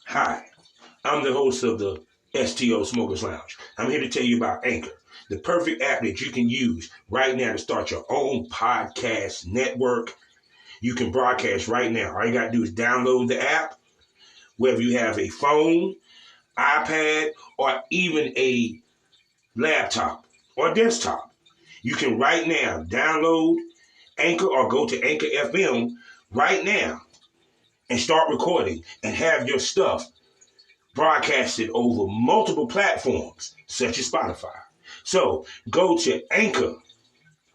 Hi, I'm the host of the STO Smokers Lounge. I'm here to tell you about Anchor, the perfect app that you can use right now to start your own podcast network. You can broadcast right now. All you got to do is download the app, whether you have a phone, iPad, or even a laptop or desktop. You can right now download Anchor or go to Anchor FM right now and start recording and have your stuff broadcasted over multiple platforms such as Spotify. So go to Anchor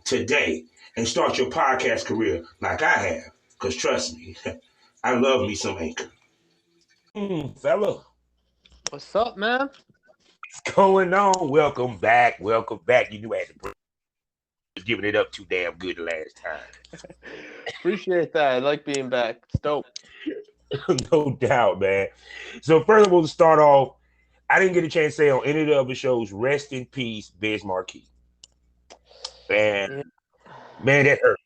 today and start your podcast career like I have. Because trust me, I love me some Anchor. Fella, What's up, man? what's going on? Welcome back. Welcome back. You knew I had to was giving it up too damn good the last time. Appreciate that. I like being back. It's dope. No doubt, man. So first of all, to start off, I didn't get a chance to say on any of the other shows, rest in peace, Biz Markie. Man, man, that hurt.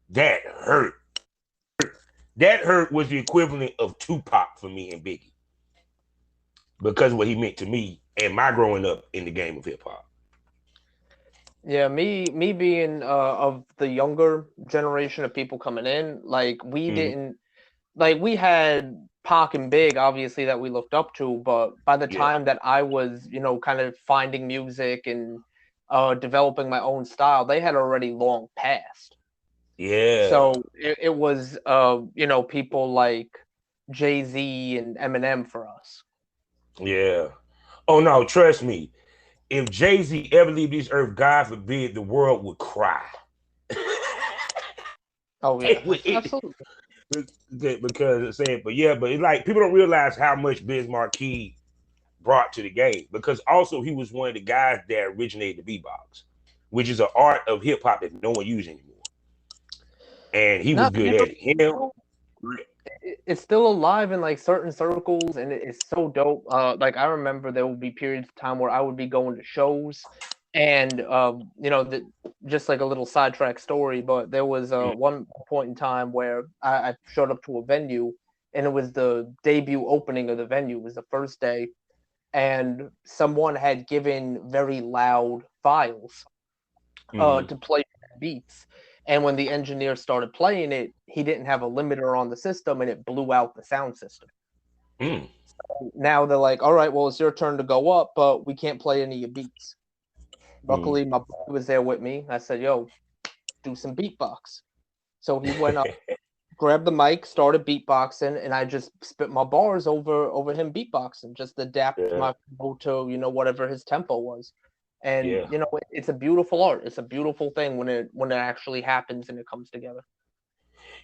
That hurt. That hurt was the equivalent of Tupac for me and Biggie. Because of what he meant to me and my growing up in the game of hip hop. Yeah, me being of the younger generation of people coming in, like we didn't like we had Pac and Big, obviously, that we looked up to, but by the time that I was, kind of finding music and developing my own style, they had already long passed. Yeah. So it was people like Jay-Z and Eminem for us. Yeah. Oh no, trust me. If Jay-Z ever leave this earth, God forbid, the world would cry. Oh yeah, absolutely. Because it's saying, but it's like people don't realize how much Biz Markie brought to the game. Because also he was one of the guys that originated the beatbox, which is an art of hip hop that no one uses anymore. And he was good at it. It's still alive in like certain circles, and it's so dope. Like I remember there would be periods of time where I would be going to shows, and just like a little sidetrack story, but there was one point in time where I showed up to a venue, and it was the debut opening of the venue. It was the first day, and someone had given very loud files to play beats. And when the engineer started playing it, he didn't have a limiter on the system, and it blew out the sound system. So now they're like, all right, well, it's your turn to go up, but we can't play any of your beats. Luckily, my boy was there with me. I said, yo, do some beatbox. So he went up, grabbed the mic, started beatboxing, and I just spit my bars over him beatboxing, just adapt my flow to, whatever his tempo was. And it's a beautiful art. It's a beautiful thing when it actually happens and it comes together.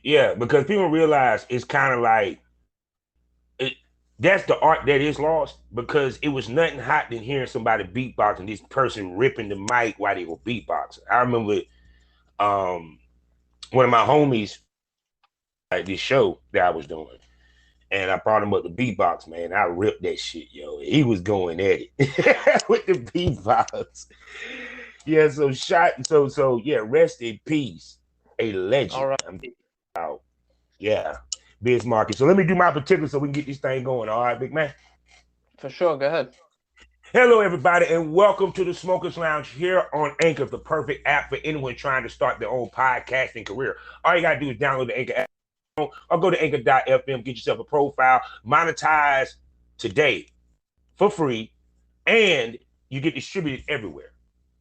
Yeah, because people realize it's kind of like that's the art that is lost, because it was nothing hot than hearing somebody beatbox and this person ripping the mic while they were beatboxing. I remember one of my homies at this show that I was doing, and I brought him up to beatbox, man. I ripped that shit, yo. He was going at it with the beatbox. Yeah, rest in peace. A legend. All right. Yeah. Biz Markie. So let me do my particular so we can get this thing going. All right, big man? For sure. Go ahead. Hello, everybody, and welcome to the Smokers Lounge here on Anchor, the perfect app for anyone trying to start their own podcasting career. All you got to do is download the Anchor app or go to anchor.fm, get yourself a profile, monetize today for free, and you get distributed everywhere.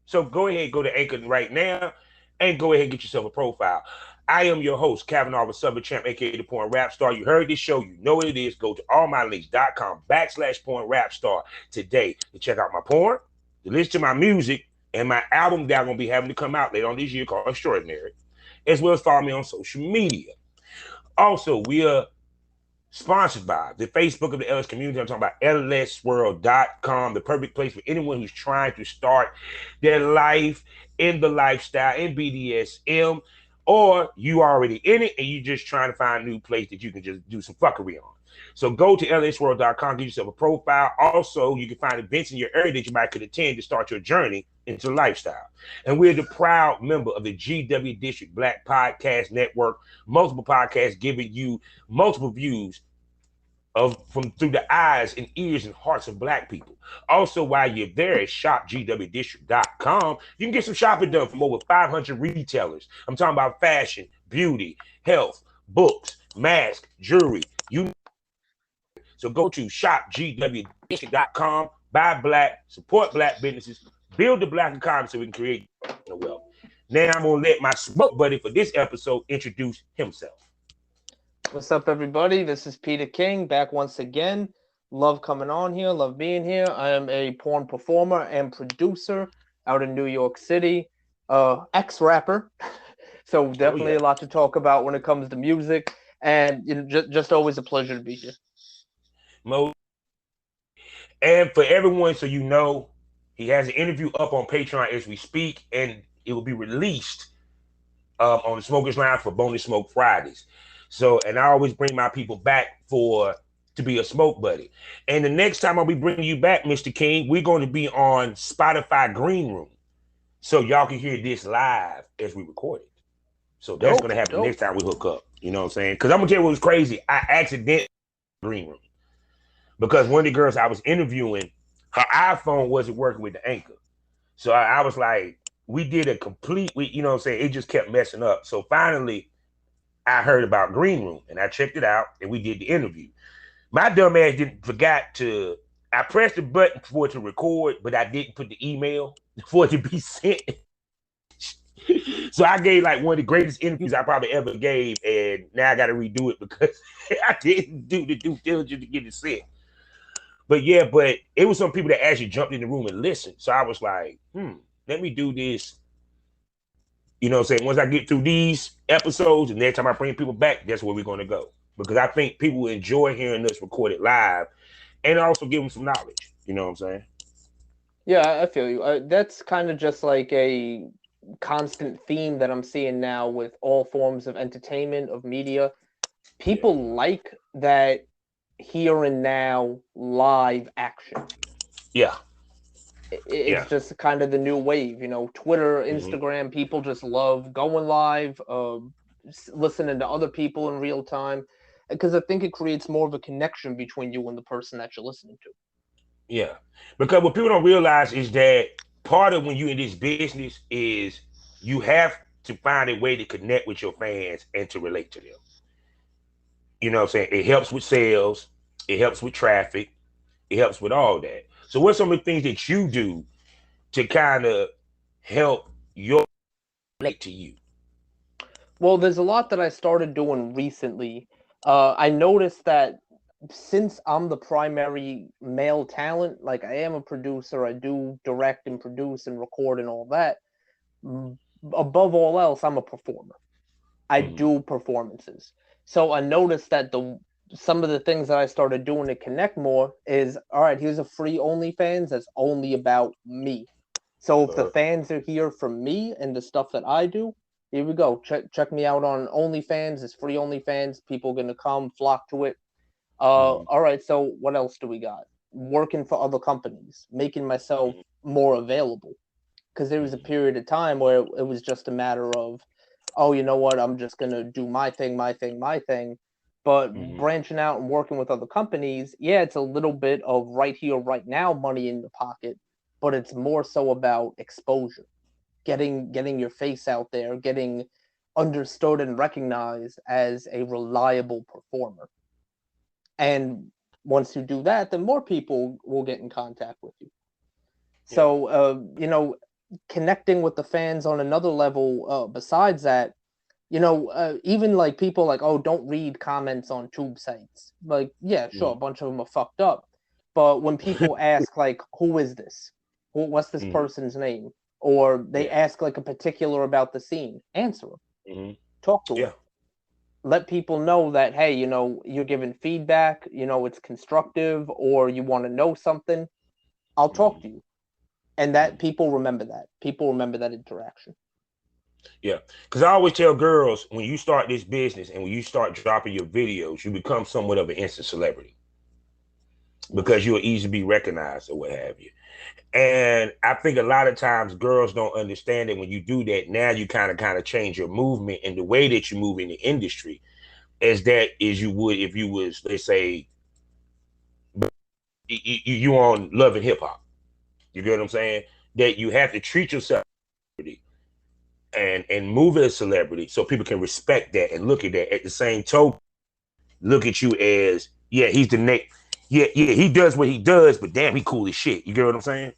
So go ahead, go to Anchor right now, and go ahead and get yourself a profile. I am your host, Kavanaugh, the Southern Champ, aka the PornRapStar. You heard this show, you know what it is. Go to allmylinks.com/PornRapStar today to check out my porn, to listen to my music, and my album that I'm going to be having to come out later on this year called Extraordinary, as well as follow me on social media. Also, we are sponsored by the Facebook of the LS community. I'm talking about lsworld.com, the perfect place for anyone who's trying to start their life in the lifestyle, in BDSM, or you already in it and you just trying to find a new place that you can just do some fuckery on. So go to lsworld.com, get yourself a profile. Also, you can find events in your area that you might could attend to start your journey into lifestyle. And we're the proud member of the GW District Black Podcast Network, multiple podcasts giving you multiple views from through the eyes and ears and hearts of Black people. Also, while you're there at shopgwdistrict.com, you can get some shopping done from over 500 retailers. I'm talking about fashion, beauty, health, books, masks, jewelry. So go to shopgwdistrict.com, buy Black, support Black businesses, build the Black economy so we can create wealth. Now I'm gonna let my smoke buddy for this episode introduce himself. What's up, everybody? This is Peter King back once again. Love coming on here, love being here. I am a porn performer and producer out in New York City, ex-rapper. So definitely a lot to talk about when it comes to music, and just always a pleasure to be here. And for everyone, so you know, he has an interview up on Patreon as we speak, and it will be released on the Smokers Lounge for Bonus Smoke Fridays. So, and I always bring my people back to be a smoke buddy. And the next time I'll be bringing you back, Mr. King, we're going to be on Spotify Green Room, so y'all can hear this live as we record it. So that's going to happen next time we hook up. You know what I'm saying? Because I'm going to tell you what was crazy. I accidentally Green Room because one of the girls I was interviewing, her iPhone wasn't working with the anchor. So I was like, we did a complete, you know what I'm saying? It just kept messing up. So finally, I heard about Green Room and I checked it out and we did the interview. My dumb ass I pressed the button for it to record, but I didn't put the email for it to be sent. So I gave like one of the greatest interviews I probably ever gave, and now I got to redo it because I didn't do the due diligence to get it sent. But yeah, but it was some people that actually jumped in the room and listened. So I was like, let me do this. You know what I'm saying? Once I get through these episodes and next time I bring people back, that's where we're going to go. Because I think people enjoy hearing us record it live and also give them some knowledge. You know what I'm saying? Yeah, I feel you. That's kind of just like a constant theme that I'm seeing now with all forms of entertainment, of media. People like that here and now live action. Yeah. It's just kind of the new wave, you know. Twitter, Instagram, people just love going live, listening to other people in real time, because I think it creates more of a connection between you and the person that you're listening to. Yeah, because what people don't realize is that part of when you're in this business is you have to find a way to connect with your fans and to relate to them. You know what I'm saying? It helps with sales, it helps with traffic, it helps with all that. So what's some of the things that you do to kind of help your relate to you? Well, there's a lot that I started doing recently. I noticed that since I'm the primary male talent, like I am a producer, I do direct and produce and record and all that. Above all else, I'm a performer. I do performances. So I noticed that some of the things that I started doing to connect more is, all right, here's a free OnlyFans that's only about me. So if the fans are here for me and the stuff that I do, here we go. Check me out on OnlyFans. It's free OnlyFans. People are going to come, flock to it. All right, so what else do we got? Working for other companies, making myself more available. Because there was a period of time where it was just a matter of, oh, you know what, I'm just going to do my thing. But branching out and working with other companies, yeah, it's a little bit of right here, right now money in the pocket, but it's more so about exposure, getting your face out there, getting understood and recognized as a reliable performer. And once you do that, then more people will get in contact with you. So, you know, connecting with the fans on another level besides that, you know, even like people like, oh, don't read comments on tube sites. Like, yeah, sure, a bunch of them are fucked up. But when people ask, like, who is this? What's this person's name? Or they ask, like, a particular about the scene, answer them. Talk to them. Let people know that, hey, you know, you're giving feedback, you know, it's constructive, or you want to know something. I'll talk to you. And that people remember that. People remember that interaction. Yeah, because I always tell girls, when you start this business and when you start dropping your videos, you become somewhat of an instant celebrity because you'll easily be recognized or what have you. And I think a lot of times girls don't understand that when you do that, now you kind of change your movement and the way that you move in the industry as that is you would if you was, let's say, you on Love and Hip Hop. You get what I'm saying? That you have to treat yourself and move as a celebrity so people can respect that and look at that. At the same token, look at you as, yeah, he's the next. Yeah, he does what he does, but damn, he cool as shit. You get what I'm saying?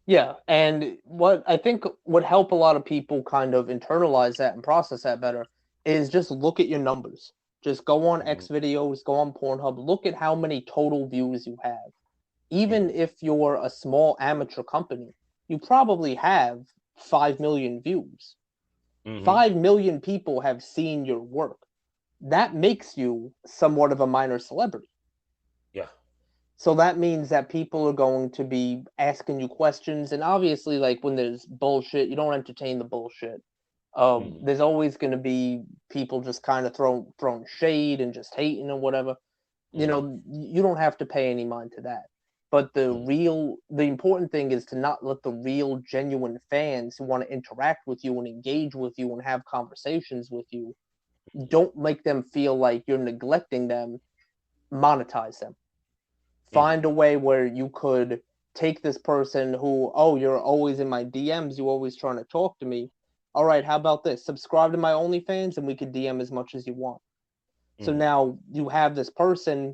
Yeah, and what I think would help a lot of people kind of internalize that and process that better is just look at your numbers. Just go on X videos, go on Pornhub, look at how many total views you have. Even if you're a small amateur company, you probably have 5 million views. 5 million people have seen your work. That makes you somewhat of a minor celebrity. Yeah. So that means that people are going to be asking you questions, and obviously, like when there's bullshit, you don't entertain the bullshit. There's always going to be people just kind of throwing shade and just hating or whatever. You know, you don't have to pay any mind to that. But the important thing is to not let the real, genuine fans who want to interact with you and engage with you and have conversations with you, don't make them feel like you're neglecting them. Monetize them. Find a way where you could take this person who, oh, you're always in my DMs, you're always trying to talk to me. All right, how about this? Subscribe to my OnlyFans and we could DM as much as you want. So now you have this person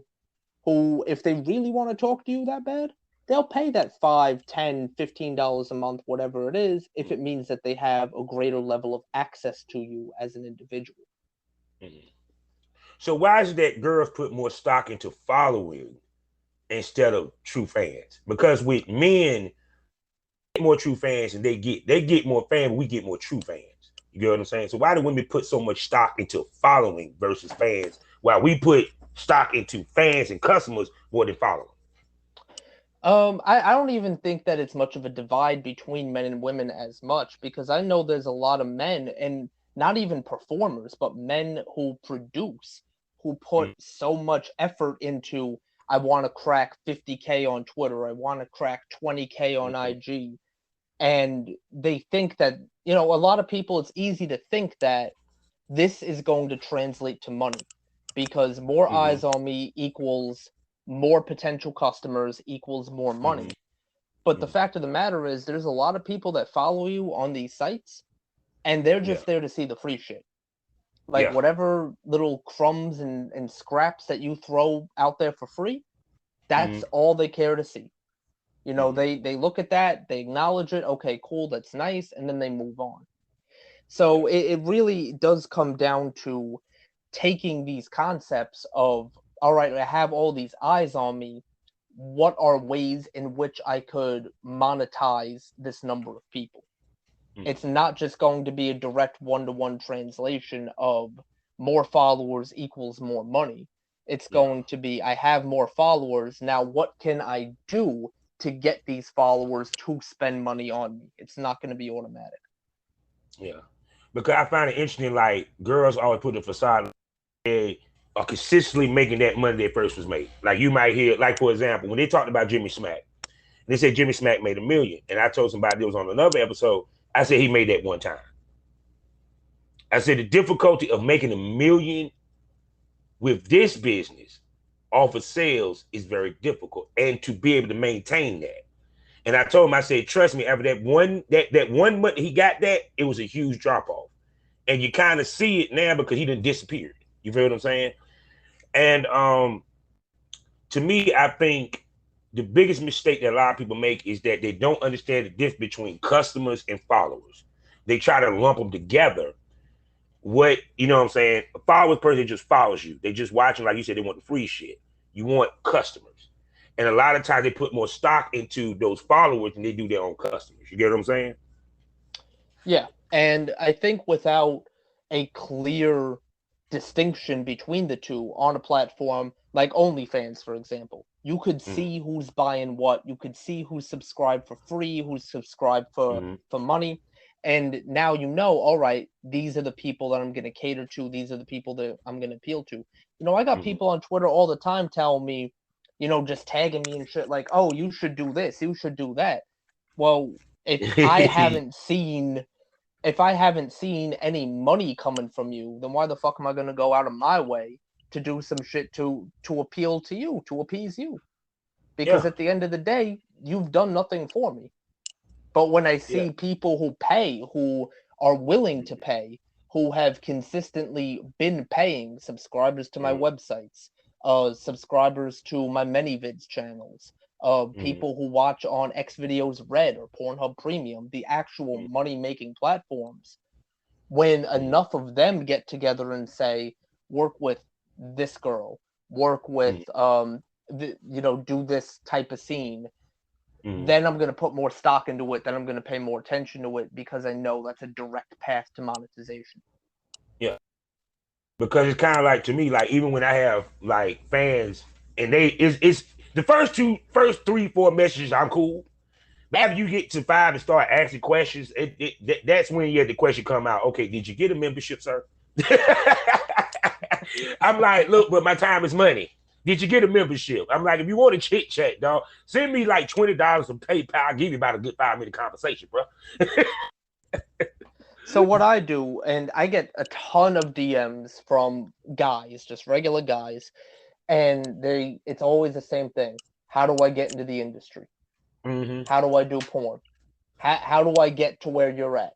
who, if they really want to talk to you that bad, they'll pay that $5, $10, $15 a month, whatever it is, if it means that they have a greater level of access to you as an individual. So why is it that girls put more stock into following instead of true fans? Because with men, get more true fans and they get more fans, we get more true fans. You get what I'm saying? So why do women put so much stock into following versus fans, while we put stock into fans and customers more than following? I don't even think that it's much of a divide between men and women as much, because I know there's a lot of men, and not even performers, but men who produce, who put so much effort into, I want to crack 50K on Twitter, I want to crack 20K on IG. And they think that, you know, a lot of people, it's easy to think that this is going to translate to money, because more eyes on me equals more potential customers equals more money. But the fact of the matter is, there's a lot of people that follow you on these sites, and they're just there to see the free shit. Like whatever little crumbs and scraps that you throw out there for free, that's all they care to see. You know, they look at that, they acknowledge it, okay, cool, that's nice, and then they move on. So it really does come down to taking these concepts of, all right, I have all these eyes on me. What are ways in which I could monetize this number of people? It's not just going to be a direct one-to-one translation of more followers equals more money. It's going to be, I have more followers. Now, what can I do to get these followers to spend money on me? It's not going to be automatic. Yeah. Because I find it interesting, like, girls always put the facade, they are consistently making that money they first was made. Like, you might hear, like, for example, when they talked about Jimmy Smack, they said Jimmy Smack made $1 million. And I told somebody that was on another episode, I said he made that one time. I said the difficulty of making $1 million with this business off of sales is very difficult, and to be able to maintain that. And I told him, I said, trust me, after that one month he got that, it was a huge drop off. And you kind of see it now because he done disappeared. You feel what I'm saying? And to me, I think the biggest mistake that a lot of people make is that they don't understand the difference between customers and followers. They try to lump them together. What, you know what I'm saying? A followers person just follows you. They just watching, like you said, they want the free shit. You want customers. And a lot of times they put more stock into those followers than they do their own customers. You get what I'm saying? Yeah. And I think without a clear distinction between the two on a platform like OnlyFans, for example, you could see who's buying what. You could see who's subscribed for free, who's subscribed for money. And now you know, all right, these are the people that I'm going to cater to. These are the people that I'm going to appeal to. You know, I got people on Twitter all the time telling me, you know, just tagging me and shit like, oh, you should do this, you should do that. Well, if I haven't seen any money coming from you, then why the fuck am I going to go out of my way to do some shit to appeal to you, to appease you? because Yeah. at the end of the day, you've done nothing for me. But when I see people who pay, who are willing to pay, who have consistently been paying, subscribers to my websites, subscribers to my ManyVids channels, people who watch on Xvideos Red or Pornhub Premium, the actual money-making platforms, when enough of them get together and say, work with this girl, work with, do this type of scene, then I'm going to put more stock into it. Then I'm going to pay more attention to it because I know that's a direct path to monetization. Yeah. Because it's kind of like, to me, like, even when I have like fans and it's the first 3, 4 messages, I'm cool. But after you get to 5 and start asking questions, that's when the question come out. Okay, did you get a membership, sir? I'm like, look, but my time is money. Did you get a membership? I'm like, if you want to chit chat, dog, send me like $20 from PayPal. I'll give you about a good 5-minute conversation, bro. So what I do, and I get a ton of DMs from guys, just regular guys, and it's always the same thing. How do I get into the industry? How do I do porn? How do I get to where you're at?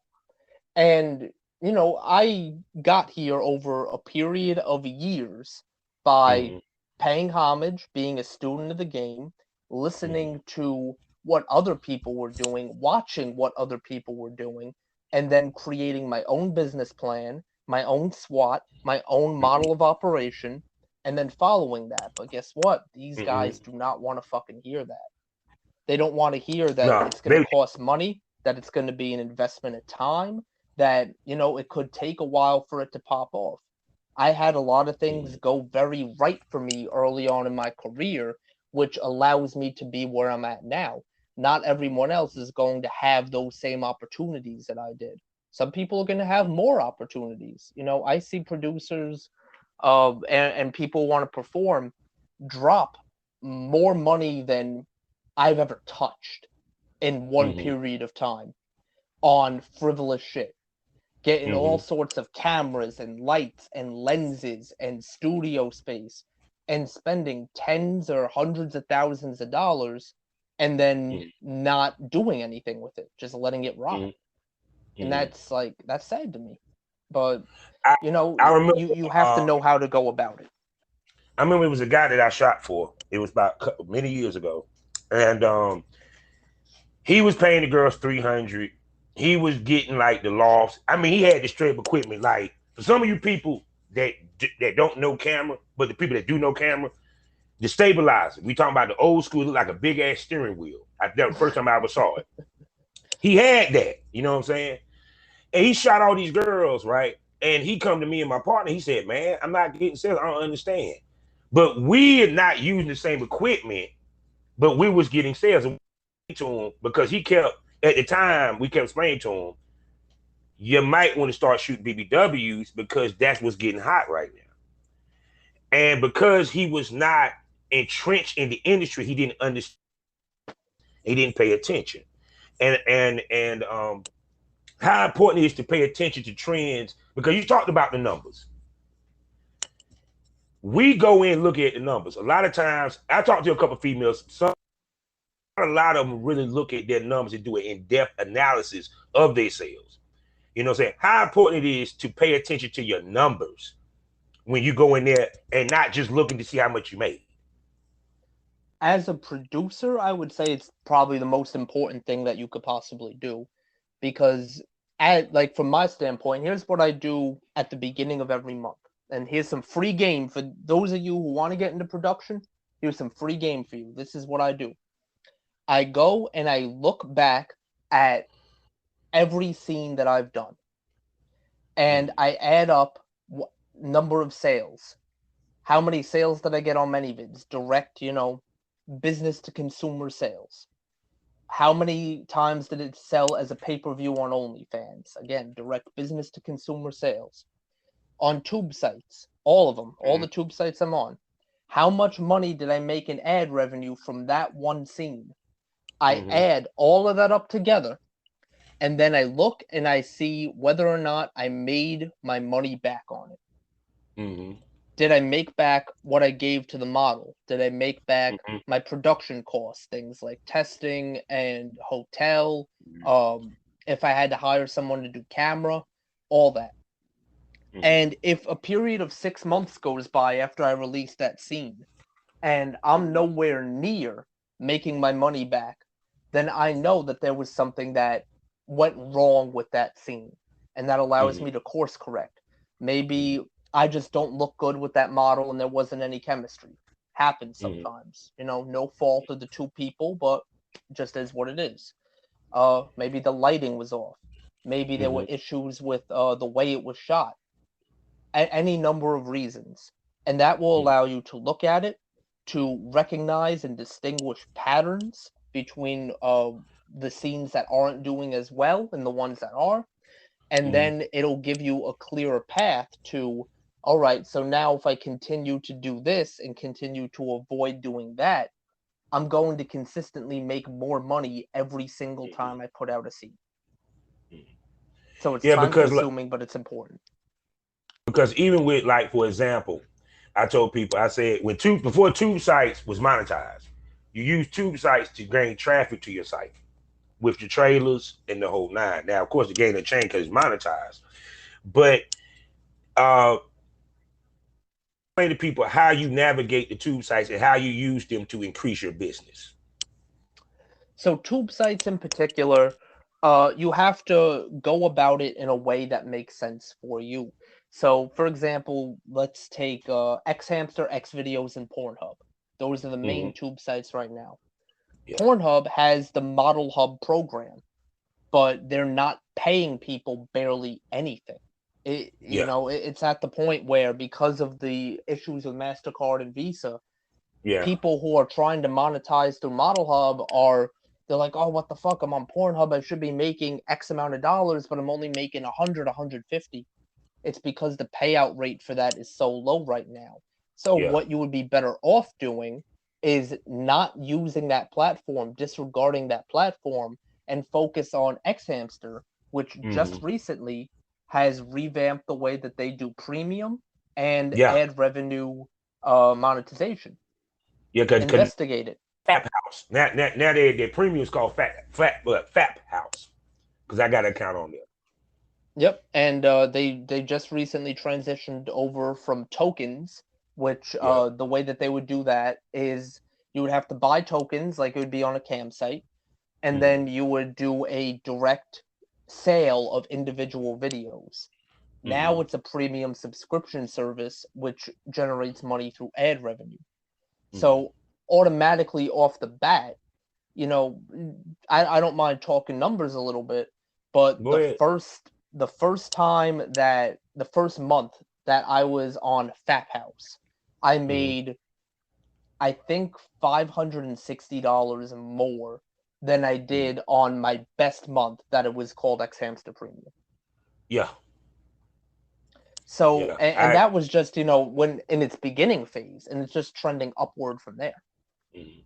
And, I got here over a period of years by paying homage, being a student of the game, listening to what other people were doing, watching what other people were doing, and then creating my own business plan, my own SWOT, my own model of operation, and then following that. But guess what? These guys do not want to fucking hear that. They don't want to hear that it's going to cost money, that it's going to be an investment of time, that, it could take a while for it to pop off. I had a lot of things go very right for me early on in my career, which allows me to be where I'm at now. Not everyone else is going to have those same opportunities that I did. Some people are going to have more opportunities. I see producers and people want to perform drop more money than I've ever touched in one period of time on frivolous shit. Getting all sorts of cameras and lights and lenses and studio space and spending tens or hundreds of thousands of dollars and then not doing anything with it, just letting it rot. And that's sad to me. But I remember, you have to know how to go about it. I remember it was a guy that I shot for. It was about many years ago, and he was paying the girls $300. He was getting like the lofts. I mean, he had the straight equipment. Like, for some of you people that don't know camera, but the people that do know camera, the stabilizer. We talking about the old school, look like a big ass steering wheel. That was the first time I ever saw it. He had that, you know what I'm saying? And he shot all these girls, right? And he come to me and my partner. He said, "Man, I'm not getting sales. I don't understand." But we are not using the same equipment, but we was getting sales to him because he kept, at the time, we kept explaining to him, you might want to start shooting BBWs because that's what's getting hot right now. And because he was not entrenched in the industry, he didn't understand. He didn't pay attention. And how important it is to pay attention to trends, because you talked about the numbers. We go in and look at the numbers. A lot of times, I talked to a couple of females. A lot of them really look at their numbers and do an in-depth analysis of their sales. You know what I'm saying? How important it is to pay attention to your numbers when you go in there and not just looking to see how much you made. As a producer, I would say it's probably the most important thing that you could possibly do, because from my standpoint, here's what I do at the beginning of every month. And here's some free game for those of you who want to get into production. Here's some free game for you. This is what I do. I go and I look back at every scene that I've done. And I add up number of sales. How many sales did I get on ManyVids? Direct, business to consumer sales. How many times did it sell as a pay-per-view on OnlyFans? Again, direct business to consumer sales. On tube sites, all of them, all the tube sites I'm on. How much money did I make in ad revenue from that one scene? I add all of that up together, and then I look and I see whether or not I made my money back on it. Did I make back what I gave to the model? Did I make back Mm-hmm. my production costs, things like testing and hotel? If I had to hire someone to do camera, all that. Mm-hmm. And if a period of 6 months goes by after I release that scene and I'm nowhere near making my money back, then I know that there was something that went wrong with that scene. And that allows Mm-hmm. me to course correct. Maybe I just don't look good with that model and there wasn't any chemistry. Happens Mm-hmm. sometimes. No fault of the two people, but just is what it is. Maybe the lighting was off. Maybe there were Mm-hmm. issues with the way it was shot. Any number of reasons. And that will allow you to look at it, to recognize and distinguish patterns between the scenes that aren't doing as well and the ones that are. And Mm-hmm. then it'll give you a clearer path to, all right, so now if I continue to do this and continue to avoid doing that, I'm going to consistently make more money every single time I put out a scene. So it's Yeah, time consuming, but it's important. because even with, like, for example, I told people, I said before tube sites was monetized, you use tube sites to gain traffic to your site with your trailers and the whole nine. Now, of course, the game didn't change because it's monetized, but uh, explain to people how you navigate the tube sites and how you use them to increase your business. So tube sites in particular, you have to go about it in a way that makes sense for you. So, for example, let's take Xhamster, Xvideos, and Pornhub. Those are the main Mm-hmm. tube sites right now. Yeah. Pornhub has the Model Hub program, but they're not paying people barely anything. Yeah. It's at the point where because of the issues with MasterCard and Visa, Yeah. people who are trying to monetize through Model Hub they're like, oh, what the fuck? I'm on Pornhub. I should be making X amount of dollars, but I'm only making 100, 150. It's because the payout rate for that is so low right now. So Yeah. what you would be better off doing is not using that platform, disregarding that platform, and focus on Xhamster, which Mm-hmm. just recently has revamped the way that they do premium and Yeah. ad revenue monetization. Yeah. Because Investigate it. Fap House. Now their premium is called Fap House because I got an account on there. Yep, and they just recently transitioned over from tokens, which Yeah. the way that they would do that is you would have to buy tokens like it would be on a cam site, and Mm-hmm. then you would do a direct sale of individual videos. Mm-hmm. Now it's a premium subscription service which generates money through ad revenue. Mm-hmm. So automatically off the bat, you know, I don't mind talking numbers a little bit, but Go ahead. the first month that I was on Fat House, I Mm-hmm. made I think $560 more than I Mm-hmm. did on my best month that it was called X Hamster Premium. Yeah. So Yeah. and that was just, when in its beginning phase, and it's just trending upward from there. Mhm.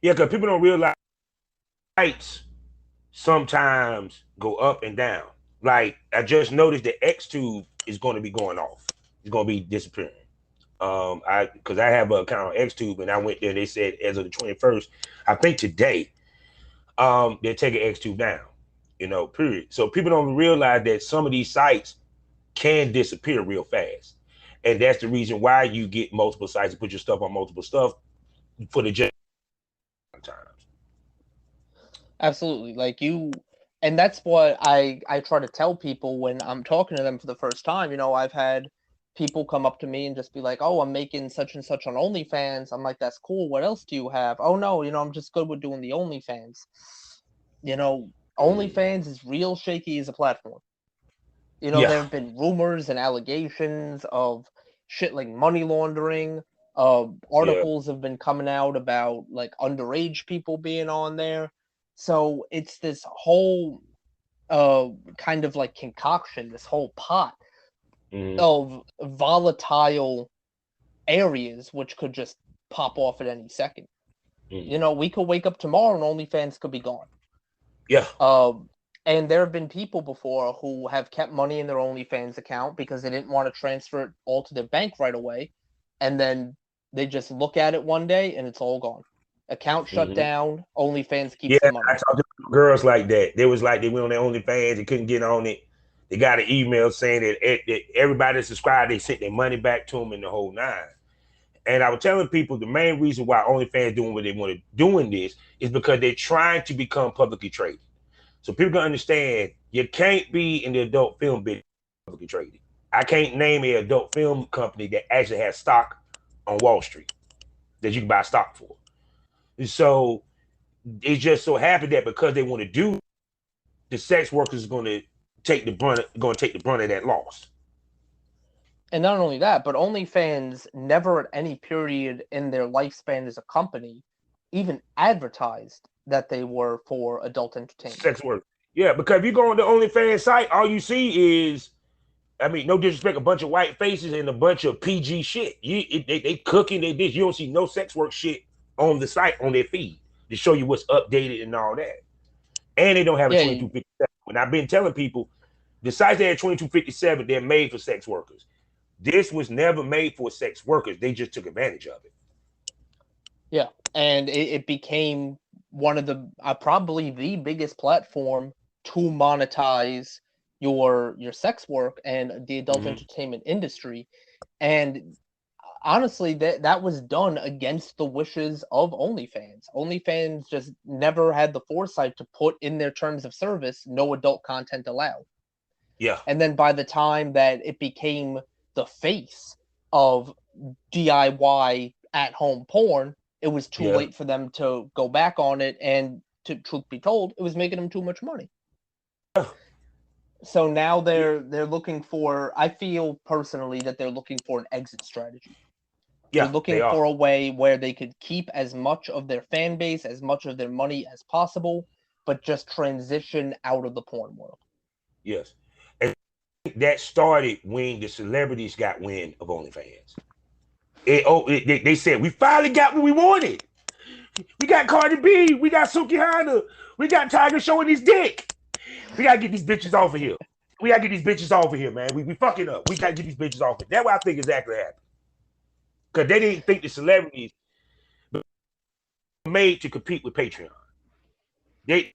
Yeah, because people don't realize lights sometimes go up and down. Like I just noticed the X tube is going to be going off. It's going to be disappearing. Because I have an account on X tube and I went there. They said as of the 21st, I think today, they're taking X tube down. Period. So people don't realize that some of these sites can disappear real fast, and that's the reason why you get multiple sites and put your stuff on multiple stuff for the just times. Absolutely. And that's what I try to tell people when I'm talking to them for the first time. I've had people come up to me and just be like, "Oh, I'm making such and such on OnlyFans." I'm like, "That's cool. What else do you have?" "Oh no, I'm just good with doing the OnlyFans." You know, Mm. OnlyFans is real shaky as a platform. Yeah, There have been rumors and allegations of shit like money laundering. yeah, Articles have been coming out about like underage people being on there. So it's this whole kind of like concoction, this whole pot mm, of volatile areas which could just pop off at any second. mm, We could wake up tomorrow and OnlyFans could be gone. yeah, Uh, And there have been people before who have kept money in their OnlyFans account because they didn't want to transfer it all to their bank right away. And then they just look at it one day and it's all gone. Account shut down, OnlyFans keeps the money. I talked to girls like that. They was like, they went on their OnlyFans, they couldn't get on it. They got an email saying that everybody that subscribed, they sent their money back to them in the whole nine. And I was telling people the main reason why OnlyFans doing what they want to do in this is because they're trying to become publicly traded. So people can understand you can't be in the adult film business publicly traded. I can't name an adult film company that actually has stock on Wall Street that you can buy stock for. And so it just so happened that because they want to do, the sex workers are going to take the brunt of that loss. And not only that, but OnlyFans never at any period in their lifespan as a company even advertised that they were for adult entertainment. Sex work. Yeah, because if you go on the OnlyFans site, all you see is, I mean, no disrespect, a bunch of white faces and a bunch of PG shit. They cooking, they this. You don't see no sex work shit on the site, on their feed, to show you what's updated and all that. And they don't have a 2257. When I've been telling people, the sites that had 2257, they're made for sex workers. This was never made for sex workers. They just took advantage of it. Yeah, and it became one of the probably the biggest platform to monetize your sex work and the adult entertainment industry. And honestly, that was done against the wishes of OnlyFans. OnlyFans just never had the foresight to put in their terms of service no adult content allowed. Yeah. And then by the time that it became the face of DIY at-home porn, it was too late for them to go back on it, and to truth be told, it was making them too much money. So now they're looking for, I feel personally that they're looking for an exit strategy. They're looking for a way where they could keep as much of their fan base, as much of their money as possible, but just transition out of the porn world. Yes. And that started when the celebrities got wind of OnlyFans. They said, we finally got what we wanted. We got Cardi B, we got Suki Hana, we got Tiger showing his dick. We gotta get these bitches off of here. We gotta get these bitches off of here, man. We fucking up. We gotta get these bitches off of here. That's what I think exactly happened. Because they didn't think the celebrities were made to compete with Patreon. The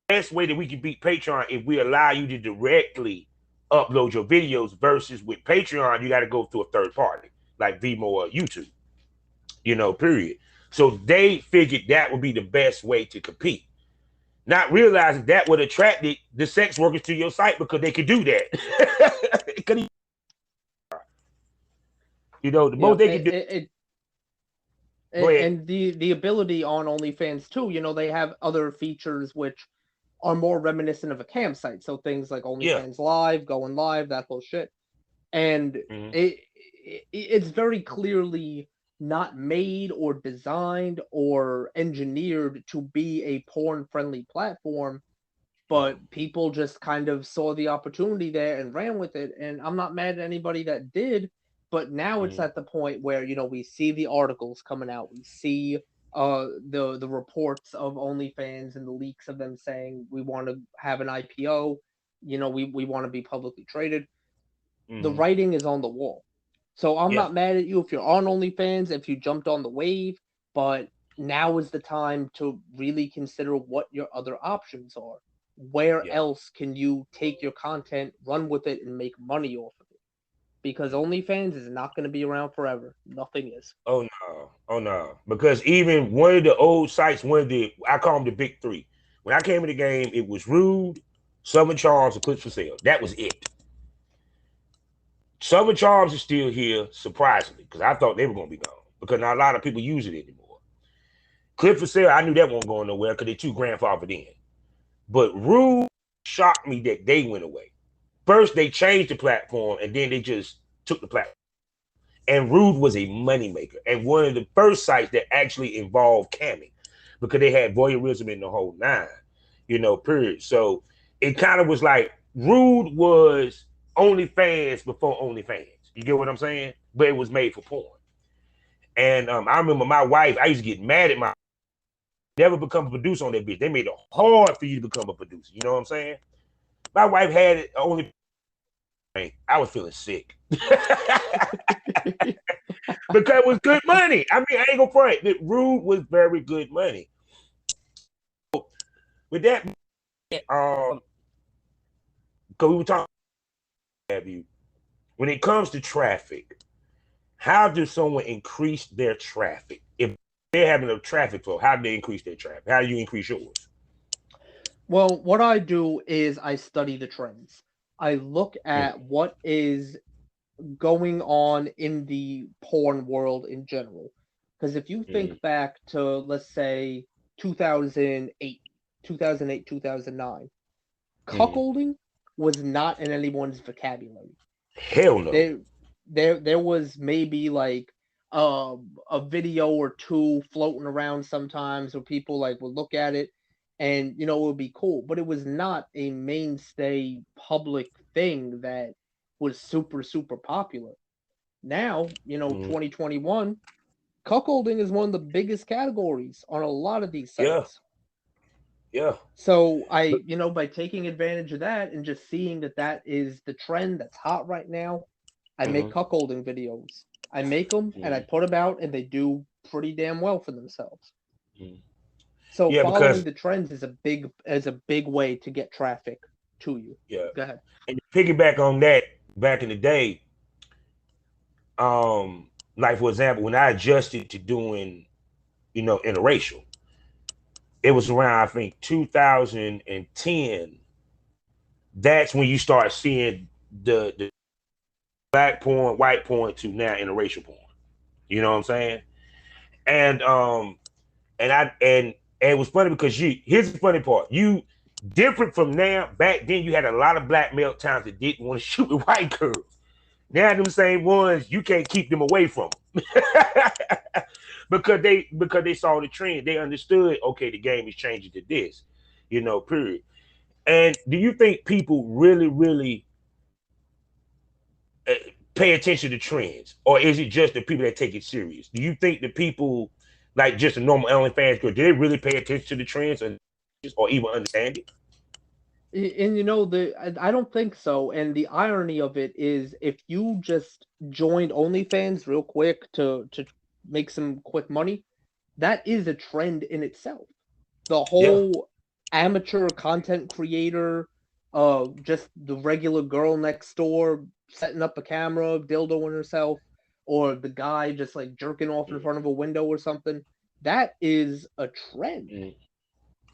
best way that we can beat Patreon if we allow you to directly upload your videos, versus with Patreon, you got to go through a third party like Vimeo or YouTube, period. So they figured that would be the best way to compete, not realizing that would attract the sex workers to your site because they could do that. The most they could do. And the ability on OnlyFans too, they have other features which are more reminiscent of a cam site. So things like OnlyFans Live, going live, that whole shit. And it's very clearly not made or designed or engineered to be a porn-friendly platform, but people just kind of saw the opportunity there and ran with it. And I'm not mad at anybody that did, but now it's at the point where, we see the articles coming out, we see the reports of OnlyFans and the leaks of them saying we want to have an IPO, we want to be publicly traded. The writing is on the wall. So I'm not mad at you if you're on OnlyFans, if you jumped on the wave, but now is the time to really consider what your other options are. Where else can you take your content, run with it, and make money off of it? Because OnlyFans is not going to be around forever. Nothing is. Oh no. Because even one of the old sites, I call them the big three. When I came in the game, it was Rude, Summer Charms, and Clips for Sale. That was it. Summer Charms is still here, surprisingly, because I thought they were going to be gone, because not a lot of people use it anymore. Clip for Sale, I knew that wasn't going nowhere because they're too grandfathered in. But Rude shocked me that they went away. First, they changed the platform, and then they just took the platform. And Rude was a moneymaker, and one of the first sites that actually involved camming, because they had voyeurism in the whole nine, period. So it kind of was like Rude was OnlyFans before OnlyFans. You get what I'm saying? But it was made for porn. And I remember my wife, I used to get mad at my never become a producer on that bitch. They made it hard for you to become a producer. You know what I'm saying? My wife had it only. I was feeling sick because it was good money. I mean, I ain't gonna front. The Rude was very good money. With that, because we were talking about you. When it comes to traffic, how does someone increase their traffic? If they're having a traffic flow, how do they increase their traffic? How do you increase yours? Well, what I do is I study the trends. I look at what is going on in the porn world in general. Because if you think back to, let's say, 2008, 2009, cuckolding was not in anyone's vocabulary. Hell no. There was maybe like a video or two floating around sometimes where people like would look at it and it would be cool, but it was not a mainstay public thing that was super super popular. Now 2021, cuckolding is one of the biggest categories on a lot of these sites. Yeah. So I by taking advantage of that and just seeing that is the trend that's hot right now, I make cuckolding videos. I make them and I put them out, and they do pretty damn well for themselves. So following the trends is a big way to get traffic to you. Yeah. Go ahead. And to piggyback on that, back in the day, like for example, when I adjusted to doing, interracial, it was around, I think, 2010. That's when you start seeing the black porn, white porn to now interracial porn. You know what I'm saying? And it was funny because here's the funny part. You different from now. Back then you had a lot of black male talents that didn't want to shoot with white girls. Now them same ones, you can't keep them away from them. because they saw the trend. They understood, okay, the game is changing to this, period. And do you think people really, really pay attention to trends, or is it just the people that take it serious? Do you think the people, like just a normal OnlyFans girl, do they really pay attention to the trends or even understand it? And I don't think so. And the irony of it is, if you just joined OnlyFans real quick to make some quick money, that is a trend in itself. The whole amateur content creator, just the regular girl next door setting up a camera, dildoing herself, or the guy just like jerking off in front of a window or something. That is a trend.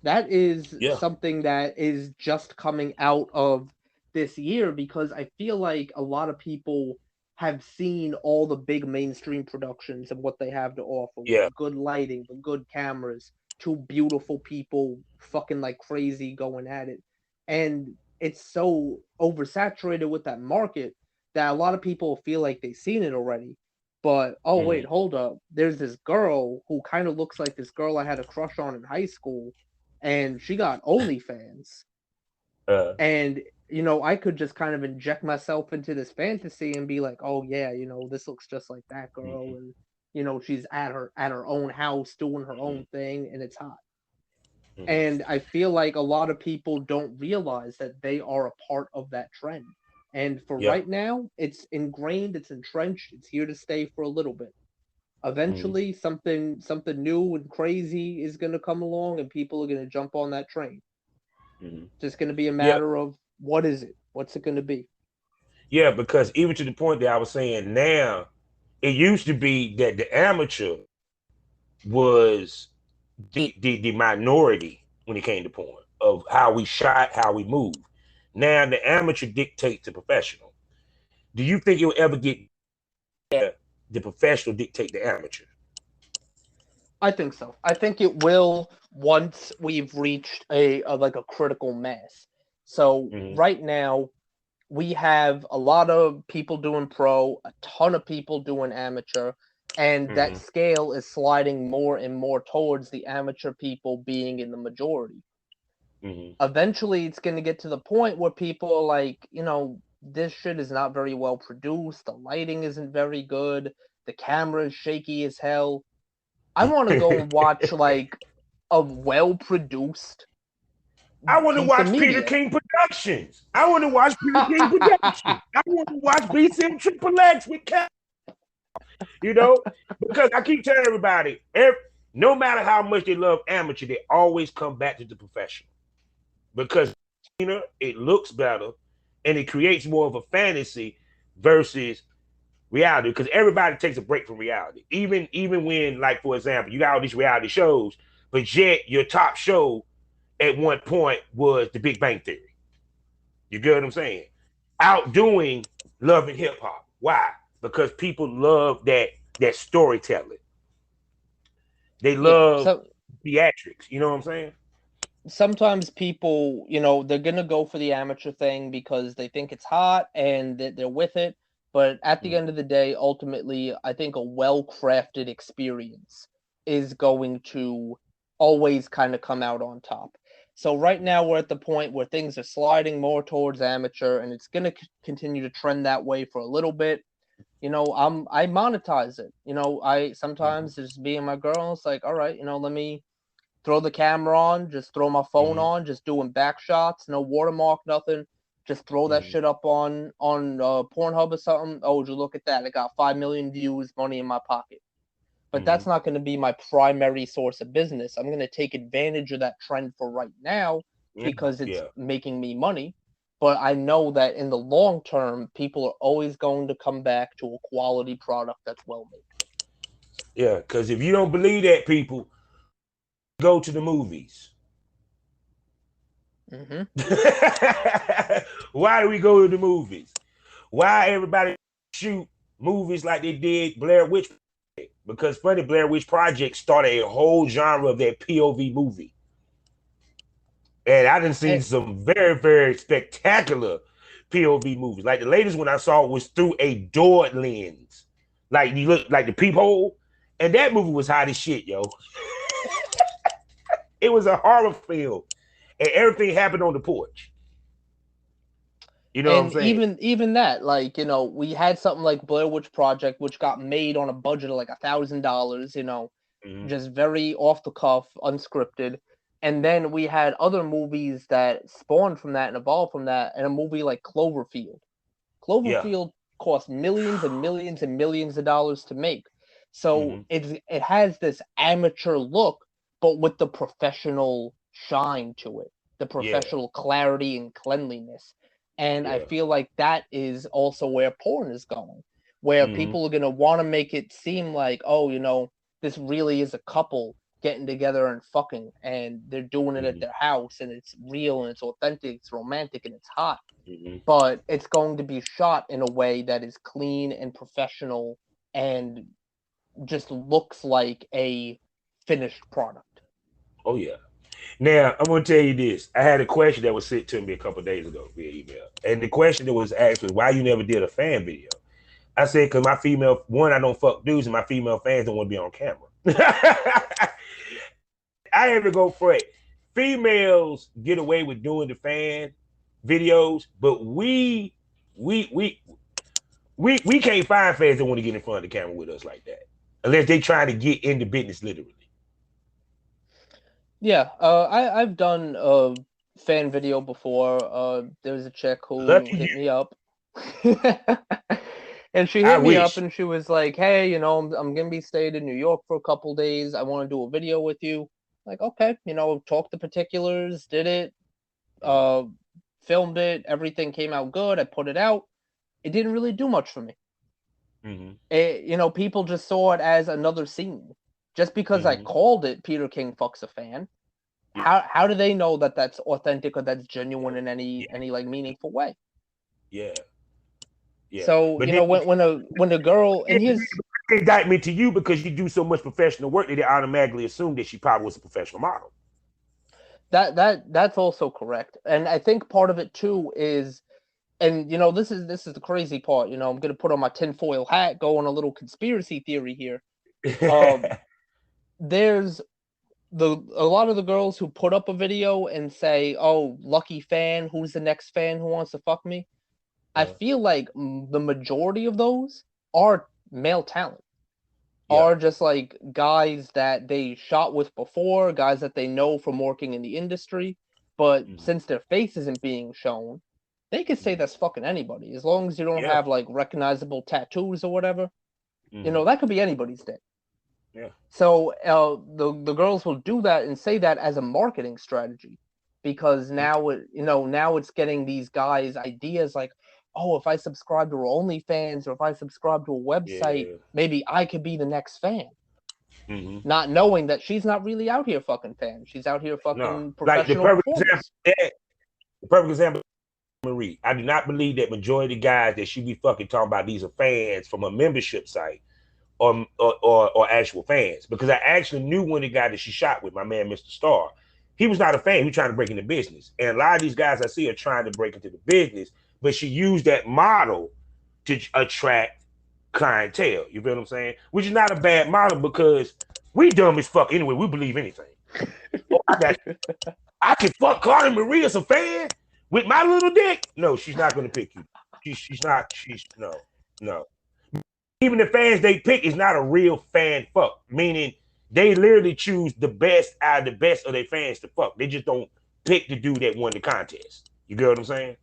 That is something that is just coming out of this year, because I feel like a lot of people have seen all the big mainstream productions and what they have to offer. Yeah. Good lighting, the good cameras, two beautiful people fucking like crazy going at it. And it's so oversaturated with that market that a lot of people feel like they've seen it already. But, wait, hold up. There's this girl who kind of looks like this girl I had a crush on in high school, and she got OnlyFans. And, I could just kind of inject myself into this fantasy and be like, oh, yeah, this looks just like that girl. And, she's at her own house doing her own thing, and it's hot. And I feel like a lot of people don't realize that they are a part of that trend. And for right now, it's ingrained, it's entrenched, it's here to stay for a little bit. Eventually, something new and crazy is going to come along, and people are going to jump on that train. It's just going to be a matter of, what is it? What's it going to be? Yeah, because even to the point that I was saying now, it used to be that the amateur was the minority when it came to porn, of how we shot, how we moved. Now the amateur dictates the professional. Do you think it will ever get the professional dictate the amateur? I think so. I think it will, once we've reached a critical mass. So right now, we have a lot of people doing pro, a ton of people doing amateur, and that scale is sliding more and more towards the amateur people being in the majority. Eventually, it's going to get to the point where people are like, this shit is not very well produced. The lighting isn't very good. The camera is shaky as hell. I want to go and watch like a well-produced I want to piece of watch Peter media. King Productions. I want to watch Peter King Productions. I want to watch BCM Triple X with Cat. You know, because I keep telling everybody, no matter how much they love amateur, they always come back to the professional because it looks better and it creates more of a fantasy versus reality. Because everybody takes a break from reality, even when, like, for example, you got all these reality shows, but yet your top show at one point was The Big Bang Theory. You get what I'm saying? Outdoing Love and Hip Hop. Why? Because people love that storytelling. They love theatrics. You know what I'm saying? Sometimes people, they're gonna go for the amateur thing because they think it's hot and they're with it. But at the end of the day, ultimately, I think a well-crafted experience is going to always kind of come out on top. So right now we're at the point where things are sliding more towards amateur, and it's gonna continue to trend that way for a little bit. I monetize it. I sometimes just being my girl, it's like, all right, let me throw the camera on, just throw my phone on, just doing back shots, no watermark, nothing. Just throw that shit up on Pornhub or something. Oh, would you look at that? I got 5 million views, money in my pocket. But that's not going to be my primary source of business. I'm going to take advantage of that trend for right now because it's making me money. But I know that in the long term, people are always going to come back to a quality product that's well made. Yeah, because if you don't believe that, people, go to the movies. Why do we go to the movies? Why everybody shoot movies like they did Blair Witch Project? Because funny, Blair Witch Project started a whole genre of that POV movie. And I done seen some very, very spectacular POV movies. Like the latest one I saw was through a door lens. Like you look like the peephole. And that movie was hot as shit, yo. It was a horror film. And everything happened on the porch. You know what I'm saying? Even that, like, we had something like Blair Witch Project, which got made on a budget of like $1,000, just very off the cuff, unscripted. And then we had other movies that spawned from that and evolved from that, and a movie like Cloverfield. Cloverfield cost millions and millions and millions of dollars to make. So it has this amateur look, but with the professional shine to it, the professional clarity and cleanliness. And I feel like that is also where porn is going, where people are going to want to make it seem like, oh, this really is a couple getting together and fucking, and they're doing it at their house, and it's real, and it's authentic, it's romantic, and it's hot. But it's going to be shot in a way that is clean and professional and just looks like a finished product. Oh, yeah. Now, I'm going to tell you this. I had a question that was sent to me a couple of days ago via email. And the question that was asked was, why you never did a fan video? I said, because my female, one, I don't fuck dudes, and my female fans don't want to be on camera. I have to go for it. Females get away with doing the fan videos, but we can't find fans that want to get in front of the camera with us like that. Unless they trying to get into business literally. Yeah, I've done a fan video before. There was a chick who hit me up. And she hit me up and she was like, hey, I'm going to be staying in New York for a couple days. I want to do a video with you. Like, okay, talk the particulars, did it, filmed it, everything came out good. I put it out. It didn't really do much for me. People just saw it as another scene. Just because I called it Peter King Fucks a Fan, how do they know that that's authentic or that's genuine in any like meaningful way? Yeah. So but when a girl, and here's indictment to you because you do so much professional work that they automatically assume that she probably was a professional model. That's also correct, and I think part of it too is, and this is the crazy part. I'm gonna put on my tinfoil hat, go on a little conspiracy theory here. There's a lot of the girls who put up a video and say, oh, lucky fan, who's the next fan who wants to fuck me? I feel like the majority of those are male talent. are just like guys that they shot with before, guys that they know from working in the industry. But since their face isn't being shown, they could say that's fucking anybody. As long as you don't have like recognizable tattoos or whatever, you know, that could be anybody's dick. Yeah. So the girls will do that and say that as a marketing strategy, because now now it's getting these guys ideas like, oh, if I subscribe to OnlyFans or if I subscribe to a website, maybe I could be the next fan. Not knowing that she's not really out here fucking fan. She's out here fucking professional performance. The perfect example, Marie. I do not believe that majority of the guys that she be fucking talking about, these are fans from a membership site or actual fans. Because I actually knew one of the guys that she shot with, my man, Mr. Star. He was not a fan. He was trying to break into business. And a lot of these guys I see are trying to break into the business, but she used that model to attract clientele. You feel what I'm saying? Which is not a bad model, because we dumb as fuck anyway. We believe anything. I can fuck Carter Marie as a fan with my little dick. No, she's not going to pick you. She's not. No. Even the fans they pick is not a real fan fuck. Meaning they literally choose the best out of the best of their fans to fuck. They just don't pick the dude that won the contest. You get what I'm saying?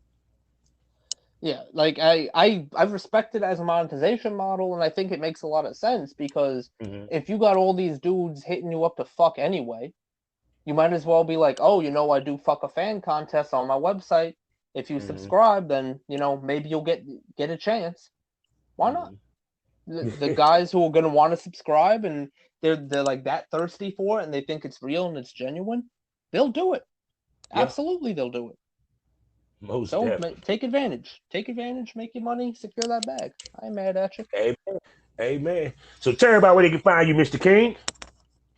Yeah, like I respect it as a monetization model, and I think it makes a lot of sense, because if you got all these dudes hitting you up to fuck anyway, you might as well be like, oh, I do fuck a fan contest on my website. If you subscribe, then maybe you'll get a chance. Why not? The guys who are gonna want to subscribe and they're like that thirsty for it and they think it's real and it's genuine, they'll do it. Yeah. Absolutely, they'll do it. So take advantage. Take advantage, make your money, secure that bag. I ain't mad at you. Amen. So tell everybody where they can find you, Mr. King.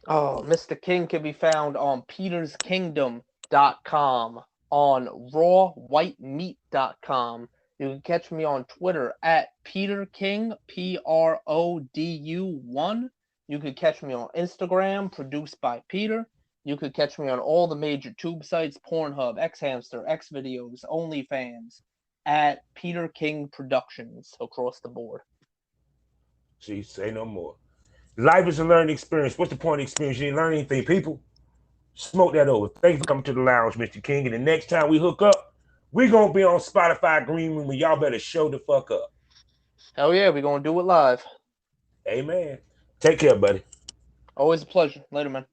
Oh, Mr. King can be found on peterskingdom.com, on rawwhitemeat.com. You can catch me on Twitter at PeterKing, PRODU1. You can catch me on Instagram, produced by Peter. You could catch me on all the major tube sites, Pornhub, Xhamster, Xvideos, OnlyFans, at Peter King Productions across the board. See, say no more. Life is a learning experience. What's the point of experience? You didn't learn anything, people. Smoke that over. Thank you for coming to the lounge, Mr. King. And the next time we hook up, we're going to be on Spotify Green Room, and y'all better show the fuck up. Hell yeah, we're going to do it live. Amen. Take care, buddy. Always a pleasure. Later, man.